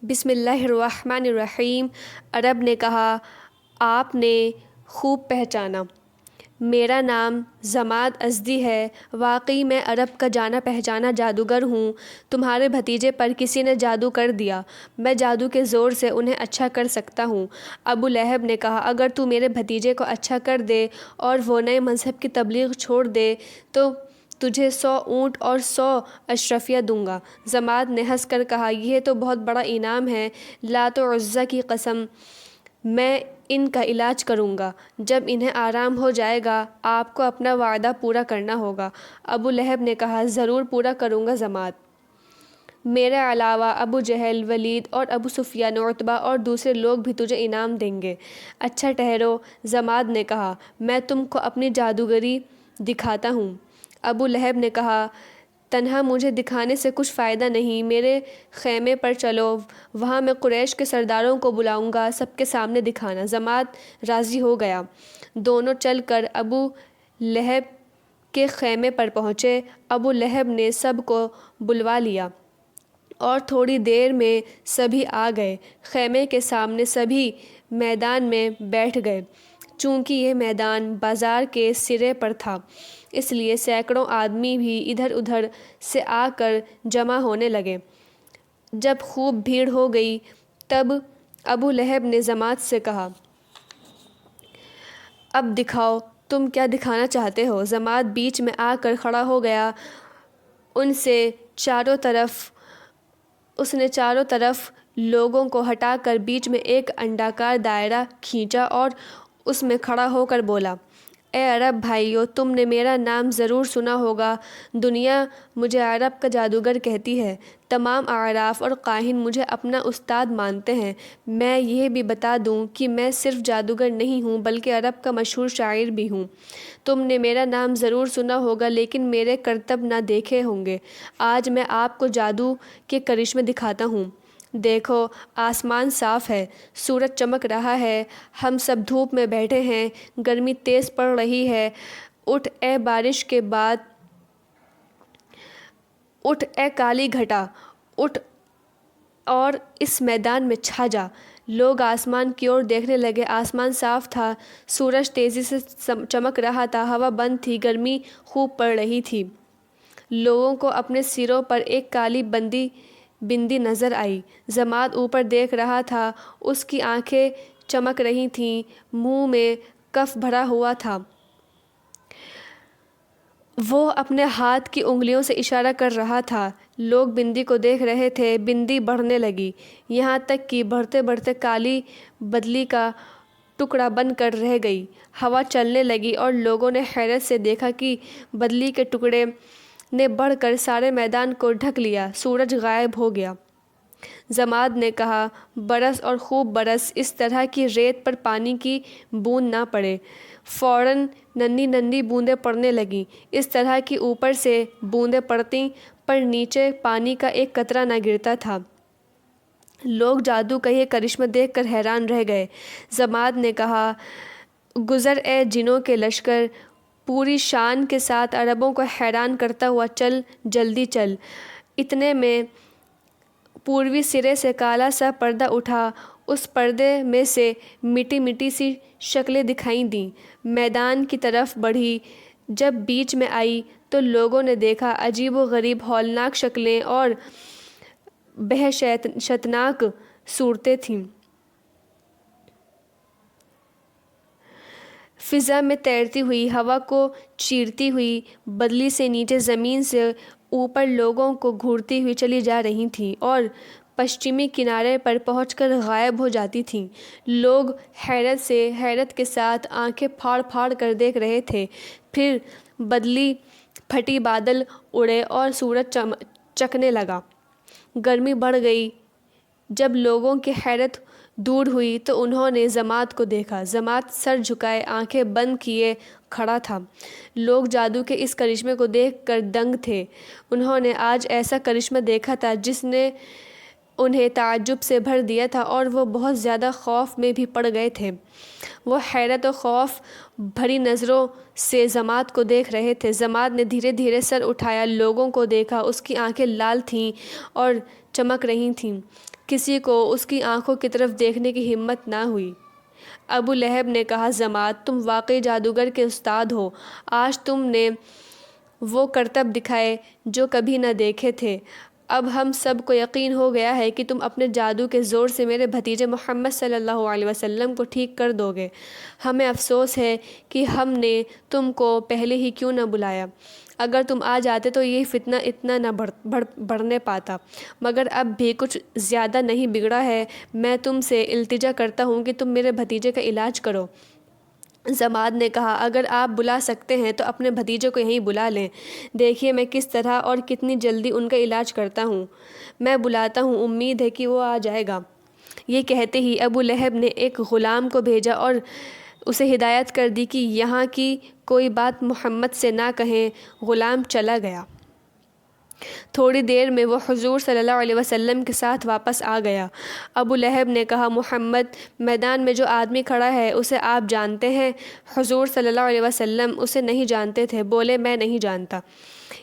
بسم اللہ الرحمن الرحیم۔ عرب نے کہا، آپ نے خوب پہچانا، میرا نام ضماد ازدی ہے۔ واقعی میں عرب کا جانا پہچانا جادوگر ہوں۔ تمہارے بھتیجے پر کسی نے جادو کر دیا، میں جادو کے زور سے انہیں اچھا کر سکتا ہوں۔ ابو لہب نے کہا، اگر تو میرے بھتیجے کو اچھا کر دے اور وہ نئے مذہب کی تبلیغ چھوڑ دے تو تجھے 100 اونٹ اور 100 اشرفیہ دوں گا۔ ضماد نے ہنس کر کہا، یہ تو بہت بڑا انعام ہے، لات و عزیٰ کی قسم، میں ان کا علاج کروں گا۔ جب انہیں آرام ہو جائے گا آپ کو اپنا وعدہ پورا کرنا ہوگا۔ ابو لہب نے کہا، ضرور پورا کروں گا ضماد۔ میرے علاوہ ابو جہل، ولید اور ابو سفیان، عتبہ اور دوسرے لوگ بھی تجھے انعام دیں گے۔ اچھا ٹھہرو، ضماد نے کہا، میں تم کو اپنی جادوگری دکھاتا ہوں۔ ابو لہب نے کہا، تنہا مجھے دکھانے سے کچھ فائدہ نہیں، میرے خیمے پر چلو، وہاں میں قریش کے سرداروں کو بلاؤں گا، سب کے سامنے دکھانا۔ ضماد راضی ہو گیا۔ دونوں چل کر ابو لہب کے خیمے پر پہنچے۔ ابو لہب نے سب کو بلوا لیا اور تھوڑی دیر میں سبھی آ گئے۔ خیمے کے سامنے سبھی میدان میں بیٹھ گئے۔ چونکہ یہ میدان بازار کے سرے پر تھا، اس لیے سینکڑوں آدمی بھی ادھر ادھر سے آ کر جمع ہونے لگے۔ جب خوب بھیڑ ہو گئی تب ابو لہب نے ضماد سے کہا، اب دکھاؤ تم کیا دکھانا چاہتے ہو۔ ضماد بیچ میں آ کر کھڑا ہو گیا۔ اس نے چاروں طرف لوگوں کو ہٹا کر بیچ میں ایک انڈاکار دائرہ کھینچا اور اس میں کھڑا ہو کر بولا، اے عرب بھائیو، تم نے میرا نام ضرور سنا ہوگا۔ دنیا مجھے عرب کا جادوگر کہتی ہے۔ تمام اعراف اور کاہن مجھے اپنا استاد مانتے ہیں۔ میں یہ بھی بتا دوں کہ میں صرف جادوگر نہیں ہوں بلکہ عرب کا مشہور شاعر بھی ہوں۔ تم نے میرا نام ضرور سنا ہوگا لیکن میرے کرتب نہ دیکھے ہوں گے۔ آج میں آپ کو جادو کے کرشمے دکھاتا ہوں۔ دیکھو، آسمان صاف ہے، سورج چمک رہا ہے، ہم سب دھوپ میں بیٹھے ہیں، گرمی تیز پڑ رہی ہے۔ اٹھ اے بارش کے بعد، اٹھ اے کالی گھٹا، اٹھ اور اس میدان میں چھا جا۔ لوگ آسمان کی اور دیکھنے لگے۔ آسمان صاف تھا، سورج تیزی سے چمک رہا تھا، ہوا بند تھی، گرمی خوب پڑ رہی تھی۔ لوگوں کو اپنے سروں پر ایک کالی بندی نظر آئی۔ ضماد اوپر دیکھ رہا تھا، اس کی آنکھیں چمک رہی تھیں، منہ میں کف بھرا ہوا تھا۔ وہ اپنے ہاتھ کی انگلیوں سے اشارہ کر رہا تھا۔ لوگ بندی کو دیکھ رہے تھے۔ بندی بڑھنے لگی، یہاں تک کہ بڑھتے بڑھتے کالی بدلی کا ٹکڑا بن کر رہ گئی۔ ہوا چلنے لگی اور لوگوں نے حیرت سے دیکھا کہ بدلی کے ٹکڑے نے بڑھ کر سارے میدان کو ڈھک لیا۔ سورج غائب ہو گیا۔ ضماد نے کہا، برس اور خوب برس، اس طرح کہ ریت پر پانی کی بوند نہ پڑے۔ فوراً ننھی ننھی بوندیں پڑنے لگیں، اس طرح کہ اوپر سے بوندیں پڑتیں پر نیچے پانی کا ایک قطرہ نہ گرتا تھا۔ لوگ جادو کا یہ کرشمہ دیکھ کر حیران رہ گئے۔ ضماد نے کہا، گزر اے جنوں کے لشکر، پوری شان کے ساتھ عربوں کو حیران کرتا ہوا چل، جلدی چل۔ اتنے میں پوروی سرے سے کالا سا پردہ اٹھا، اس پردے میں سے مٹی مٹی سی شکلیں دکھائی دیں، میدان کی طرف بڑھی۔ جب بیچ میں آئی تو لوگوں نے دیکھا، عجیب و غریب ہولناک شکلیں اور وحشتناک صورتیں تھیں۔ فضا میں تیرتی ہوئی، ہوا کو چیرتی ہوئی بدلی سے نیچے زمین سے اوپر لوگوں کو گھورتی ہوئی چلی جا رہی تھیں اور پشچمی کنارے پر پہنچ کر غائب ہو جاتی تھیں۔ لوگ حیرت کے ساتھ آنکھیں پھاڑ پھاڑ کر دیکھ رہے تھے۔ پھر بدلی پھٹی، بادل اڑے اور سورج چکنے لگا۔ گرمی بڑھ گئی۔ جب لوگوں کی حیرت دور ہوئی تو انہوں نے ضماد کو دیکھا۔ ضماد سر جھکائے، آنکھیں بند کیے کھڑا تھا۔ لوگ جادو کے اس کرشمے کو دیکھ کر دنگ تھے۔ انہوں نے آج ایسا کرشمہ دیکھا تھا جس نے انہیں تعجب سے بھر دیا تھا اور وہ بہت زیادہ خوف میں بھی پڑ گئے تھے۔ وہ حیرت و خوف بھری نظروں سے ضماد کو دیکھ رہے تھے۔ ضماد نے دھیرے دھیرے سر اٹھایا، لوگوں کو دیکھا، اس کی آنکھیں لال تھیں اور چمک رہی تھیں۔ کسی کو اس کی آنکھوں کی طرف دیکھنے کی ہمت نہ ہوئی۔ ابو لہب نے کہا، ضماد، تم واقعی جادوگر کے استاد ہو۔ آج تم نے وہ کرتب دکھائے جو کبھی نہ دیکھے تھے۔ اب ہم سب کو یقین ہو گیا ہے کہ تم اپنے جادو کے زور سے میرے بھتیجے محمد صلی اللہ علیہ وسلم کو ٹھیک کر دو گے۔ ہمیں افسوس ہے کہ ہم نے تم کو پہلے ہی کیوں نہ بلایا۔ اگر تم آ جاتے تو یہ فتنہ اتنا نہ بڑھنے پاتا، مگر اب بھی کچھ زیادہ نہیں بگڑا ہے۔ میں تم سے التجا کرتا ہوں کہ تم میرے بھتیجے کا علاج کرو۔ ضماد نے کہا، اگر آپ بلا سکتے ہیں تو اپنے بھتیجے کو یہیں بلا لیں۔ دیکھیے میں کس طرح اور کتنی جلدی ان کا علاج کرتا ہوں۔ میں بلاتا ہوں، امید ہے کہ وہ آ جائے گا۔ یہ کہتے ہی ابو لہب نے ایک غلام کو بھیجا اور اسے ہدایت کر دی کہ یہاں کی کوئی بات محمد سے نہ کہیں۔ غلام چلا گیا۔ تھوڑی دیر میں وہ حضور صلی اللہ علیہ وسلم کے ساتھ واپس آ گیا۔ ابو لہب نے کہا، محمد، میدان میں جو آدمی کھڑا ہے اسے آپ جانتے ہیں؟ حضور صلی اللہ علیہ وسلم اسے نہیں جانتے تھے۔ بولے، میں نہیں جانتا۔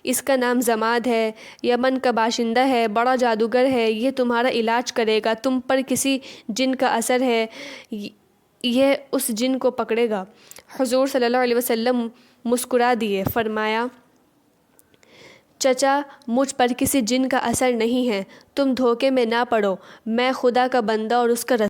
اس کا نام ضماد ہے، یمن کا باشندہ ہے، بڑا جادوگر ہے، یہ تمہارا علاج کرے گا۔ تم پر کسی جن کا اثر ہے، یہ اس جن کو پکڑے گا۔ حضور صلی اللہ علیہ وسلم مسکرا دیے، فرمایا، چچا، مجھ پر کسی جن کا اثر نہیں ہے، تم دھوکے میں نہ پڑو، میں خدا کا بندہ اور اس کا